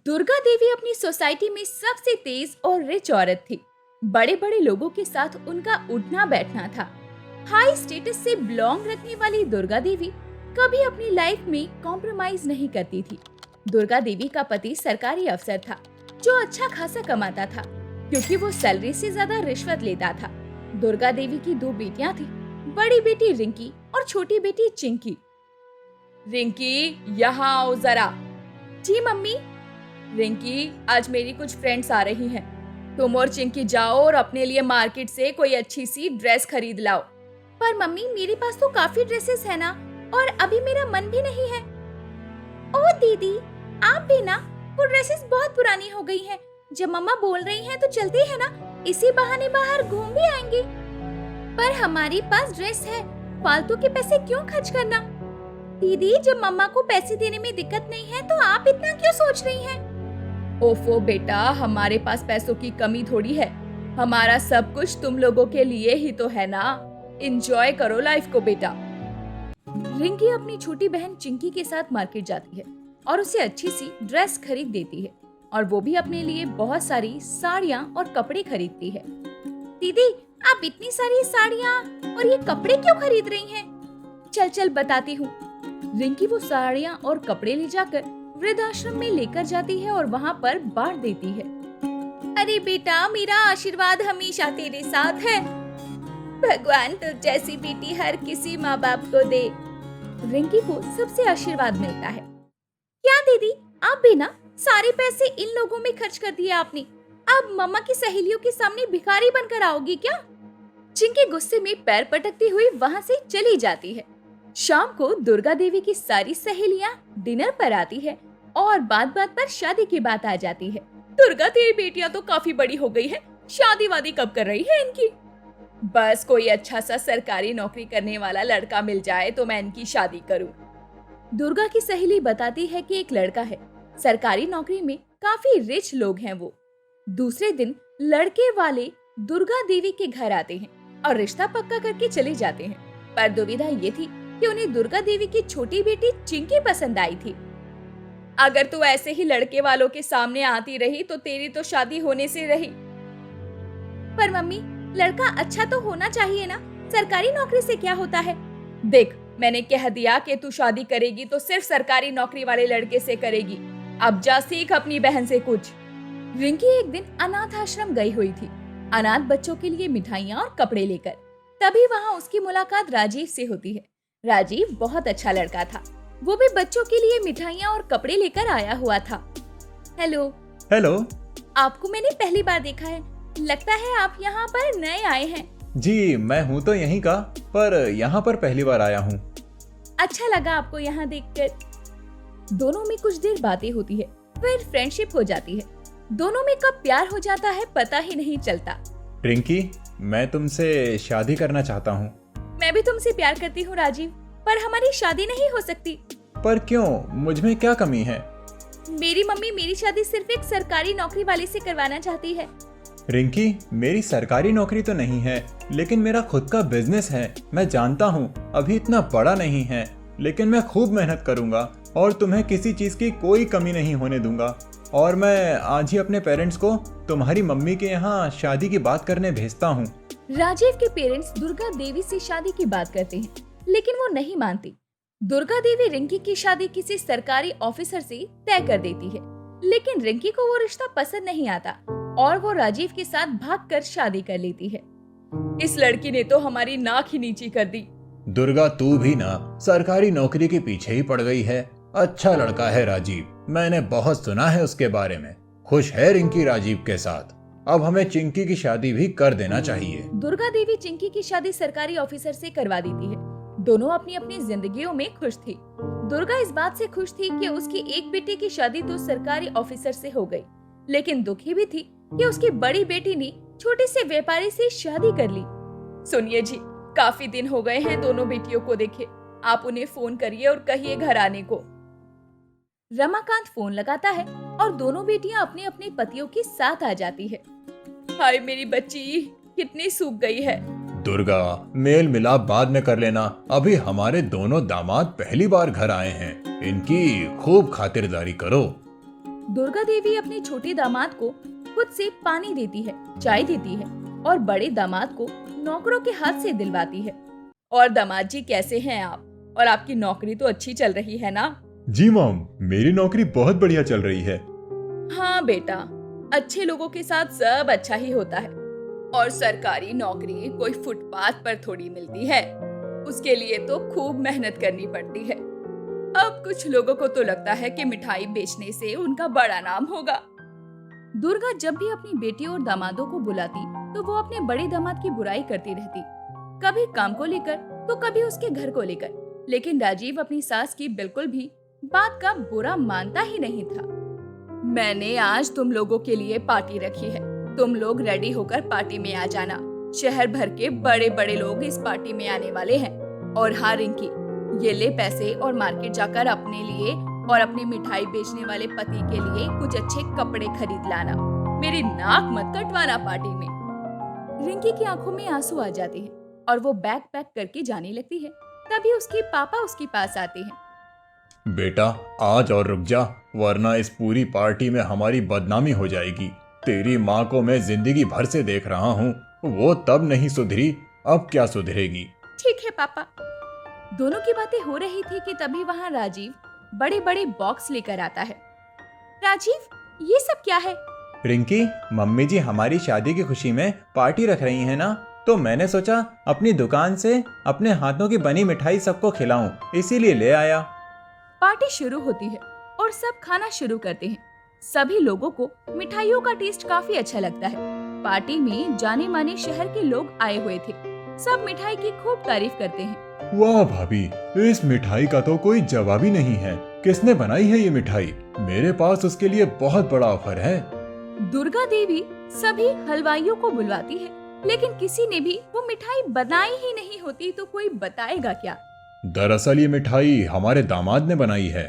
दुर्गा देवी अपनी सोसाइटी में सबसे तेज और रिच औरत थी। बड़े बड़े लोगों के साथ उनका उठना बैठना था। हाई स्टेटस से बिलोंग रखने वाली दुर्गा देवी कभी अपनी लाइफ में कॉम्प्रोमाइज नहीं करती थी। दुर्गा देवी का पति सरकारी अफसर था जो अच्छा खासा कमाता था, क्योंकि वो सैलरी से ज्यादा रिश्वत लेता था। दुर्गा देवी की दो बेटियां थी, बड़ी बेटी रिंकी और छोटी बेटी चिंकी। रिंकी, यहाँ आओ जरा। जी मम्मी। रिंकी, आज मेरी कुछ फ्रेंड्स आ रही हैं। तुम और चिंकी जाओ और अपने लिए मार्केट से कोई अच्छी सी ड्रेस खरीद लाओ। पर मम्मी, मेरे पास तो काफी ड्रेसेस है ना, और अभी मेरा मन भी नहीं है। ओ दीदी, आप भी ना, वो ड्रेसेस बहुत पुरानी हो गई हैं। जब मम्मा बोल रही हैं तो चलते हैं ना, इसी बहाने बाहर घूम भी आएंगे। पर हमारे पास ड्रेस है, फालतू के पैसे क्यों खर्च करना? दीदी, जब मम्मा को पैसे देने में दिक्कत नहीं है तो आप इतना क्यों सोच रही हैं? ओफो बेटा, हमारे पास पैसों की कमी थोड़ी है। हमारा सब कुछ तुम लोगों के लिए ही तो है ना। एंजॉय करो लाइफ को बेटा। रिंकी अपनी छोटी बहन चिंकी के साथ मार्केट जाती है और उसे अच्छी सी ड्रेस खरीद देती है, और वो भी अपने लिए बहुत सारी साड़ियाँ और कपड़े खरीदती है। दीदी, आप इतनी सारी साड़ियाँ और ये कपड़े क्यों खरीद रही हैं? चल चल बताती हूँ। रिंकी वो साड़ियाँ और कपड़े ले जाकर वृद्धाश्रम में लेकर जाती है और वहाँ पर बांट देती है। अरे बेटा, मेरा आशीर्वाद हमेशा तेरे साथ है। भगवान तुझ जैसी बेटी हर किसी माँ बाप को दे। रिंकी को सबसे आशीर्वाद मिलता है। क्या दीदी, आप भी ना सारे पैसे इन लोगों में खर्च कर दिए आपने। अब मम्मा की सहेलियों के सामने भिखारी बनकर आओगी क्या? चिंकी गुस्से में पैर पटकती हुई वहाँ से चली जाती है। शाम को दुर्गा देवी की सारी सहेलियाँ डिनर पर आती है और बात बात पर शादी की बात आ जाती है। दुर्गा, तेरी बेटियां तो काफी बड़ी हो गई है, शादी वादी कब कर रही है इनकी? बस कोई अच्छा सा सरकारी नौकरी करने वाला लड़का मिल जाए तो मैं इनकी शादी करूं। दुर्गा की सहेली बताती है कि एक लड़का है, सरकारी नौकरी में, काफी रिच लोग हैं वो। दूसरे दिन लड़के वाले दुर्गा देवी के घर आते हैं और रिश्ता पक्का करके चले जाते हैं। पर दुविधा ये थी कि उन्हें दुर्गा देवी की छोटी बेटी चिंकी पसंद आई थी। अगर तू ऐसे ही लड़के वालों के सामने आती रही तो तेरी तो शादी होने से रही। पर मम्मी, लड़का अच्छा तो होना चाहिए ना, सरकारी नौकरी से क्या होता है? देख, मैंने कह दिया कि तू शादी करेगी तो सिर्फ सरकारी नौकरी वाले लड़के से करेगी। अब जा सीख अपनी बहन से कुछ। रिंकी एक दिन अनाथ आश्रम गई हुई थी, अनाथ बच्चों के लिए मिठाइयाँ और कपड़े लेकर। तभी वहाँ उसकी मुलाकात राजीव से होती है। राजीव बहुत अच्छा लड़का था, वो भी बच्चों के लिए मिठाइयाँ और कपड़े लेकर आया हुआ था। हेलो। हेलो। आपको मैंने पहली बार देखा है, लगता है आप यहाँ पर नए आए हैं। जी, मैं हूँ तो यहीं का, पर यहाँ पर पहली बार आया हूँ। अच्छा लगा आपको यहाँ देखकर। दोनों में कुछ देर बातें होती है, फिर फ्रेंडशिप हो जाती है। दोनों में कब प्यार हो जाता है पता ही नहीं चलता। रिंकी, मैं तुमसे शादी करना चाहता हूँ। मैं भी तुमसे प्यार करती हूँ राजीव, पर हमारी शादी नहीं हो सकती। पर क्यों? मुझ में क्या कमी है? मेरी मम्मी मेरी शादी सिर्फ एक सरकारी नौकरी वाले से करवाना चाहती है। रिंकी, मेरी सरकारी नौकरी तो नहीं है, लेकिन मेरा खुद का बिजनेस है। मैं जानता हूँ अभी इतना बड़ा नहीं है, लेकिन मैं खूब मेहनत करूँगा और तुम्हें किसी चीज की कोई कमी नहीं होने दूंगा। और मैं आज ही अपने पेरेंट्स को तुम्हारी मम्मी के यहाँ शादी की बात करने भेजता हूँ। राजीव के पेरेंट्स दुर्गा देवी से शादी की बात करते हैं, लेकिन वो नहीं मानती। दुर्गा देवी रिंकी की शादी किसी सरकारी ऑफिसर से तय कर देती है, लेकिन रिंकी को वो रिश्ता पसंद नहीं आता और वो राजीव के साथ भागकर शादी कर लेती है। इस लड़की ने तो हमारी नाक ही नीची कर दी। दुर्गा, तू भी ना सरकारी नौकरी के पीछे ही पड़ गई है। अच्छा लड़का है राजीव, मैंने बहुत सुना है उसके बारे में। खुश है रिंकी राजीव के साथ। अब हमें चिंकी की शादी भी कर देना चाहिए। दुर्गा देवी चिंकी की शादी सरकारी ऑफिसर से करवा देती है। दोनों अपनी अपनी जिंदगियों में खुश थी। दुर्गा इस बात से खुश थी कि उसकी एक बेटी की शादी तो सरकारी ऑफिसर से हो गई, लेकिन दुखी भी थी कि उसकी बड़ी बेटी ने छोटे से व्यापारी से शादी कर ली। सुनिए जी, काफी दिन हो गए हैं दोनों बेटियों को देखे। आप उन्हें फोन करिए और कहिए घर आने को। रमाकांत फोन लगाता है और दोनों बेटियां अपने अपने पतियों के साथ आ जाती है। हाय मेरी बच्ची, कितनी सूख गई है। दुर्गा, मेल मिलाप बाद में कर लेना, अभी हमारे दोनों दामाद पहली बार घर आए हैं, इनकी खूब खातिरदारी करो। दुर्गा देवी अपने छोटे दामाद को खुद से पानी देती है, चाय देती है और बड़े दामाद को नौकरों के हाथ से दिलवाती है। और दामाद जी कैसे हैं आप? और आपकी नौकरी तो अच्छी चल रही है ना? जी मॉम, मेरी नौकरी बहुत बढ़िया चल रही है। हाँ बेटा, अच्छे लोगों के साथ सब अच्छा ही होता है। और सरकारी नौकरी कोई फुटपाथ पर थोड़ी मिलती है, उसके लिए तो खूब मेहनत करनी पड़ती है। अब कुछ लोगों को तो लगता है कि मिठाई बेचने से उनका बड़ा नाम होगा। दुर्गा जब भी अपनी बेटी और दामादों को बुलाती तो वो अपने बड़े दामाद की बुराई करती रहती, कभी काम को लेकर तो कभी उसके घर को लेकर। लेकिन राजीव अपनी सास की बिल्कुल भी बात का बुरा मानता ही नहीं था। मैंने आज तुम लोगों के लिए पार्टी रखी है, तुम लोग रेडी होकर पार्टी में आ जाना। शहर भर के बड़े बड़े लोग इस पार्टी में आने वाले हैं। और हाँ रिंकी, ये ले पैसे और मार्केट जाकर अपने लिए और अपने मिठाई बेचने वाले पति के लिए कुछ अच्छे कपड़े खरीद लाना। मेरी नाक मत कटवाना पार्टी में। रिंकी की आंखों में आंसू आ जाते हैं और वो बैग पैक करके जाने लगती है। तभी उसके पापा उसके पास आते हैं। बेटा, आज और रुक जा, वरना इस पूरी पार्टी में हमारी बदनामी हो जाएगी। तेरी माँ को मैं जिंदगी भर से देख रहा हूँ, वो तब नहीं सुधरी, अब क्या सुधरेगी। ठीक है पापा। दोनों की बातें हो रही थी कि तभी वहाँ राजीव बड़े बड़े बॉक्स लेकर आता है। राजीव, ये सब क्या है? रिंकी, मम्मी जी हमारी शादी की खुशी में पार्टी रख रही है ना, तो मैंने सोचा अपनी दुकान से अपने हाथों की बनी मिठाई सबको खिलाऊं, इसीलिए ले आया। पार्टी शुरू होती है और सब खाना शुरू करते हैं। सभी लोगों को मिठाइयों का टेस्ट काफी अच्छा लगता है। पार्टी में जाने माने शहर के लोग आए हुए थे। सब मिठाई की खूब तारीफ करते हैं। वाह भाभी, इस मिठाई का तो कोई जवाब ही नहीं है। किसने बनाई है ये मिठाई? मेरे पास उसके लिए बहुत बड़ा ऑफर है। दुर्गा देवी सभी हलवाइयों को बुलवाती है, लेकिन किसी ने भी वो मिठाई बनाई ही नहीं होती, तो कोई बताएगा क्या? दरअसल ये मिठाई हमारे दामाद ने बनाई है।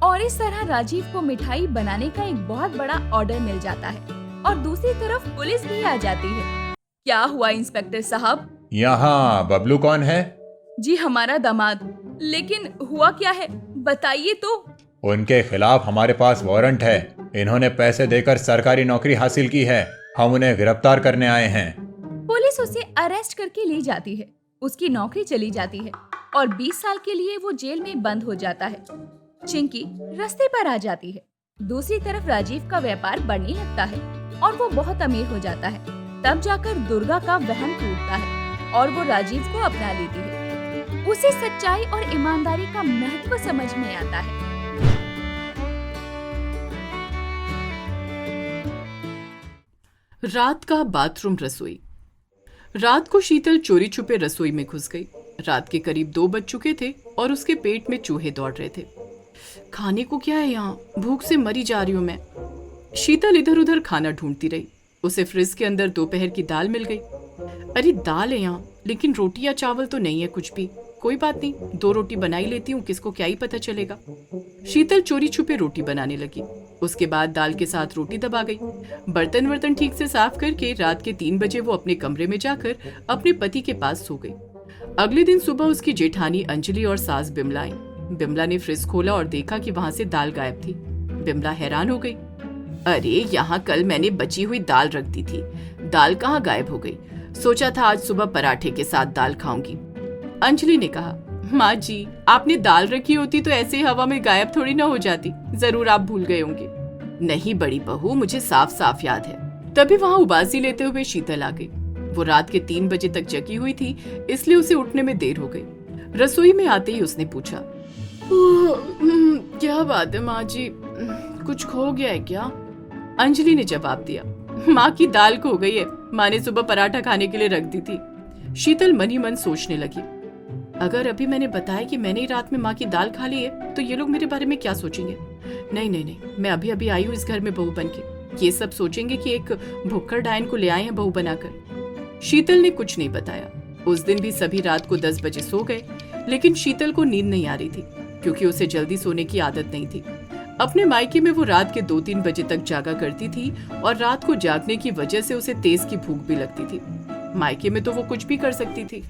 और इस तरह राजीव को मिठाई बनाने का एक बहुत बड़ा ऑर्डर मिल जाता है और दूसरी तरफ पुलिस भी आ जाती है। क्या हुआ इंस्पेक्टर साहब? यहाँ बबलू कौन है? जी हमारा दामाद। लेकिन हुआ क्या है, बताइए तो। उनके खिलाफ हमारे पास वारंट है। इन्होंने पैसे देकर सरकारी नौकरी हासिल की है। हम उन्हें गिरफ्तार करने आए हैं। पुलिस उसे अरेस्ट करके ले जाती है। उसकी नौकरी चली जाती है और 20 साल के लिए वो जेल में बंद हो जाता है। चिंकी रास्ते पर आ जाती है। दूसरी तरफ राजीव का व्यापार बढ़ने लगता है और वो बहुत अमीर हो जाता है। तब जाकर दुर्गा का वहम टूटता है और वो राजीव को अपना लेती है। उसे सच्चाई और ईमानदारी का महत्व समझ में आता है। रात का बाथरूम रसोई। रात को शीतल चोरी छुपे रसोई में घुस गई। रात के करीब 2 बज चुके थे और उसके पेट में चूहे दौड़ रहे थे। खाने को क्या है यहाँ, भूख से मरी जा रही हूँ मैं। शीतल इधर उधर खाना ढूंढती रही। उसे फ्रिज के अंदर दोपहर की दाल मिल गई। अरे दाल है यहाँ, लेकिन रोटी या चावल तो नहीं है कुछ भी। कोई बात नहीं, 2 रोटी बनाई लेती हूँ, किसको क्या ही पता चलेगा। शीतल चोरी छुपे रोटी बनाने लगी। उसके बाद दाल के साथ रोटी दबा गई। बर्तन वर्तन ठीक से साफ करके रात के 3 बजे वो अपने कमरे में जाकर अपने पति के पास सो गई। अगले दिन सुबह उसकी जेठानी अंजलि और सास बिमला आई। बिमला ने फ्रिज खोला और देखा कि वहां से दाल गायब थी। बिमला हैरान हो गई। अरे यहाँ कल मैंने बची हुई दाल रख दी थी, दाल कहाँ गायब हो गई? सोचा था आज सुबह पराठे के साथ दाल खाऊंगी। अंजलि ने कहा, माँ जी आपने दाल रखी होती तो ऐसे हवा में गायब थोड़ी ना हो जाती, जरूर आप भूल गए होंगे। नहीं बड़ी बहू, मुझे साफ साफ याद है। तभी वहाँ उबासी लेते हुए शीतल आ गई। वो रात के 3 बजे तक जगी हुई थी, इसलिए उसे उठने में देर हो गई। रसोई में आते ही उसने पूछा, क्या बात है माँ जी, कुछ खो गया है क्या? अंजलि ने जवाब दिया, माँ की दाल खो गई है, माँ ने सुबह पराठा खाने के लिए रख दी थी। शीतल मन ही मन सोचने लगी, अगर अभी मैंने बताया कि मैंने रात में माँ की दाल खा ली है तो ये लोग मेरे बारे में क्या सोचेंगे? नहीं नहीं नहीं, मैं अभी अभी आई हूँ इस घर में बहू बनके, ये सब सोचेंगे कि एक भुक्कड़ डायन को ले आए हैं बहू बनाकर। शीतल ने कुछ नहीं बताया। उस दिन भी सभी रात को 10 बजे सो गए, लेकिन शीतल को नींद नहीं आ रही थी क्योंकि उसे जल्दी सोने की आदत नहीं थी। अपने मायके में वो रात के 2-3 बजे तक जागा करती थी और रात को जागने की वजह से उसे तेज की भूख भी लगती थी। मायके में तो वो कुछ भी कर सकती थी,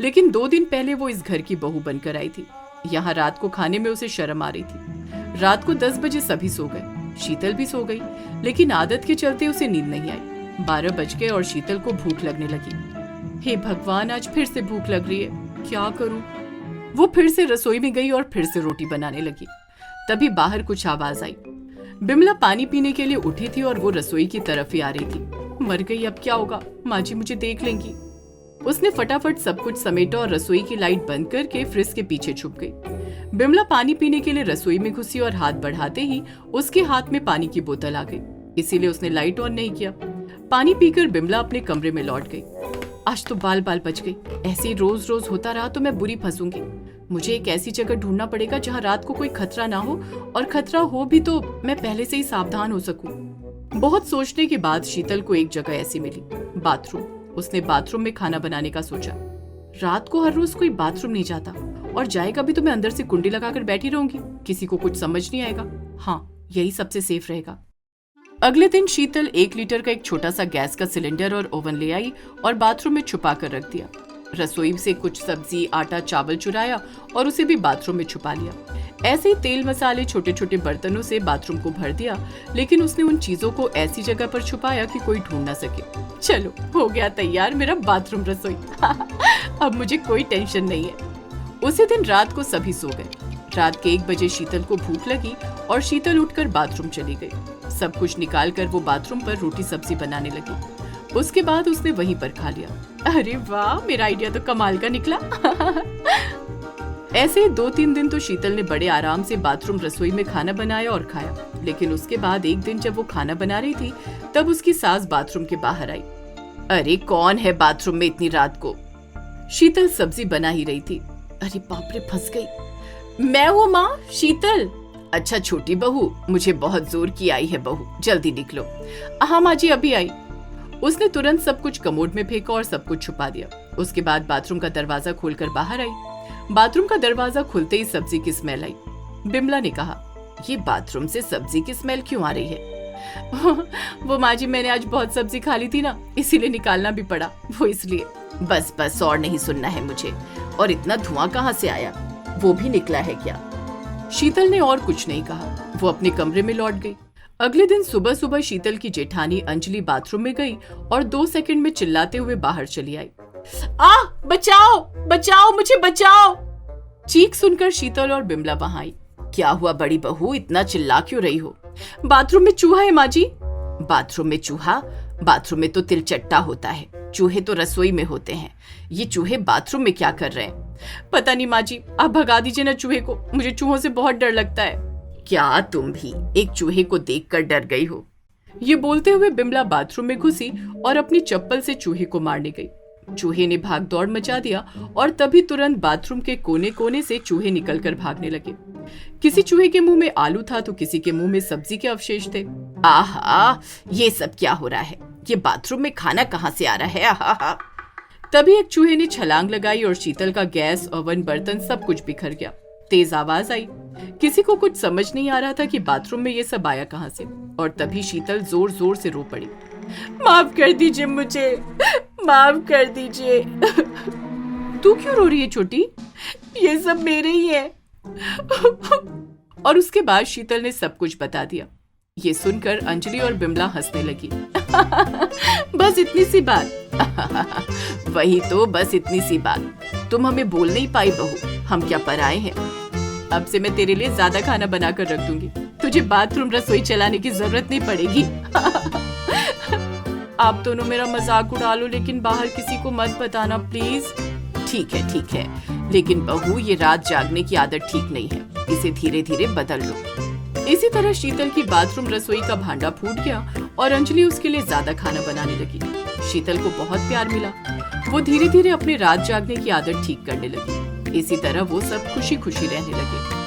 लेकिन 2 दिन पहले वो इस घर की बहू बनकर आई थी। यहाँ रात को खाने में उसे शर्म आ रही थी। रात को 10 बजे सभी सो गए। शीतल भी सो गई, लेकिन आदत के चलते उसे नींद नहीं आई। 12 बज गए और शीतल को भूख लगने लगी। हे भगवान, आज फिर से भूख लग रही है, क्या करूं? वो फिर से रसोई में गई और फिर से रोटी बनाने लगी। तभी बाहर कुछ आवाज आई। बिमला पानी पीने के लिए उठी थी और वो रसोई की तरफ ही आ रही थी। मर गई, अब क्या होगा? माँ जी मुझे देख लेंगी। उसने फटाफट सब कुछ समेटा और रसोई की लाइट बंद करके फ्रिज के पीछे छुप गई। बिमला पानी पीने के लिए रसोई में घुसी और हाथ बढ़ाते ही उसके हाथ में पानी की बोतल आ गई, इसीलिए उसने लाइट ऑन नहीं किया। पानी पीकर बिमला अपने कमरे में लौट गई। आज तो बाल बाल बच गई। ऐसे ही रोज रोज होता रहा तो मैं बुरी फंसूंगी। मुझे एक ऐसी जगह ढूंढना पड़ेगा जहाँ रात को कोई खतरा ना हो, और खतरा हो भी तो मैं पहले से ही सावधान हो सकूं। बहुत सोचने के बाद शीतल को एक जगह ऐसी मिली, बाथरूम। उसने बाथरूम में खाना बनाने का सोचा। रात को हर रोज कोई बाथरूम नहीं जाता, और जाएगा भी तो मैं अंदर से कुंडी लगाकर बैठी रहूंगी, किसी को कुछ समझ नहीं आएगा। हाँ, यही सबसे सेफ रहेगा। अगले दिन शीतल 1 लीटर का एक छोटा सा गैस का सिलेंडर और ओवन ले आई और बाथरूम में छुपा कर रख दिया। रसोई से कुछ सब्जी, आटा, चावल चुराया और उसे भी बाथरूम में छुपा लिया। ऐसे ही तेल, मसाले छोटे छोटे बर्तनों से बाथरूम को भर दिया, लेकिन उसने उन चीजों को ऐसी जगह पर छुपाया कि कोई ढूंढ ना सके। चलो, हो गया तैयार मेरा बाथरूम रसोई। अब मुझे कोई टेंशन नहीं है। उसी दिन रात को सभी सो गए। रात के 1 बजे शीतल को भूख लगी और शीतल उठकर बाथरूम चली गई। सब कुछ निकाल कर वो बाथरूम पर रोटी सब्जी बनाने लगी। उसके बाद उसने वहीं पर खा लिया। अरे वाह, मेरा आइडिया तो कमाल का निकला। ऐसे 2-3 दिन तो शीतल ने बड़े आराम से बाथरूम रसोई में खाना बनाया और खाया, लेकिन उसके बाद एक दिन जब वो खाना बना रही थी तब उसकी सास बाथरूम के बाहर आई। अरे कौन है बाथरूम में इतनी रात को? शीतल सब्जी बना ही रही थी। अरे बाप रे, फंस गई। मैं हूँ माँ, शीतल। अच्छा छोटी बहू, मुझे बहुत जोर की आई है बहू, जल्दी निकलो। हाँ माँ जी, अभी आई। उसने तुरंत सब कुछ कमोड में फेंका और सब कुछ छुपा दिया। उसके बाद बाथरूम का दरवाजा खोलकर बाहर आई। बाथरूम का दरवाजा खुलते ही सब्जी की स्मेल आई। बिमला ने कहा, ये बाथरूम से सब्जी की स्मेल क्यों आ रही है? वो माँ जी, मैंने आज बहुत सब्जी खा ली थी ना, इसीलिए निकालना भी पड़ा, वो इसलिए। बस बस, और नहीं सुनना है मुझे। और इतना धुआं कहाँ से आया? वो भी निकला है क्या? शीतल ने और कुछ नहीं कहा। वो अपने कमरे में लौट गई। अगले दिन सुबह सुबह शीतल की जेठानी अंजलि बाथरूम में गई और 2 सेकंड में चिल्लाते हुए बाहर चली आई। बचाओ बचाओ, मुझे बचाओ। चीख सुनकर शीतल और बिमला वहां आई। क्या हुआ बड़ी बहू, इतना चिल्ला क्यों रही हो? बाथरूम में चूहा है माँ जी। बाथरूम में चूहा? बाथरूम में तो तिलचट्टा होता है, चूहे तो रसोई में होते हैं। ये चूहे बाथरूम में क्या कर रहे हैं? पता नहीं माँ जी, आप भगा दीजिए ना चूहे को, मुझे चूहों से बहुत डर लगता है। क्या तुम भी एक चूहे को देखकर डर गई हो? ये बोलते हुए बिमला बाथरूम में घुसी और अपनी चप्पल से चूहे को मारने गई। चूहे ने भाग दौड़ मचा दिया और तभी तुरंत बाथरूम के कोने कोने से चूहे निकलकर भागने लगे। किसी चूहे के मुंह में आलू था तो किसी के मुंह में सब्जी के अवशेष थे। आहा, ये सब क्या हो रहा है? ये बाथरूम में खाना कहाँ से आ रहा है? आहा। तभी एक चूहे ने छलांग लगाई और शीतल का गैस, ओवन, बर्तन सब कुछ बिखर गया। तेज आवाज आई। किसी को कुछ समझ नहीं आ रहा था कि बाथरूम में ये सब आया कहाँ से, और तभी शीतल जोर जोर से रो पड़ी। माफ कर दीजिए मुझे, माफ कर दीजिए। तू क्यों रो रही है छोटी? ये सब मेरे ही है। और उसके बाद शीतल ने सब कुछ बता दिया। ये सुनकर अंजलि और बिमला हंसने लगी। बस इतनी सी बात? वही तो, बस इतनी सी बात। तुम हमें बोल नहीं पाई बहू, हम क्या पराए हैं? अब से मैं तेरे लिए ज्यादा खाना बनाकर रख दूंगी, तुझे बाथरूम रसोई चलाने की जरूरत नहीं पड़ेगी। आप दोनों मेरा मजाक उड़ा लो, लेकिन बाहर किसी को मत बताना प्लीज। ठीक है, लेकिन बहू, ये रात जागने की आदत ठीक नहीं है, इसे धीरे धीरे बदल लो। इसी तरह शीतल की बाथरूम रसोई का भांडा फूट गया और अंजलि उसके लिए ज्यादा खाना बनाने लगी। शीतल को बहुत प्यार मिला। वो धीरे धीरे अपने रात जागने की आदत ठीक करने लगी। इसी तरह वो सब खुशी खुशी रहने लगे।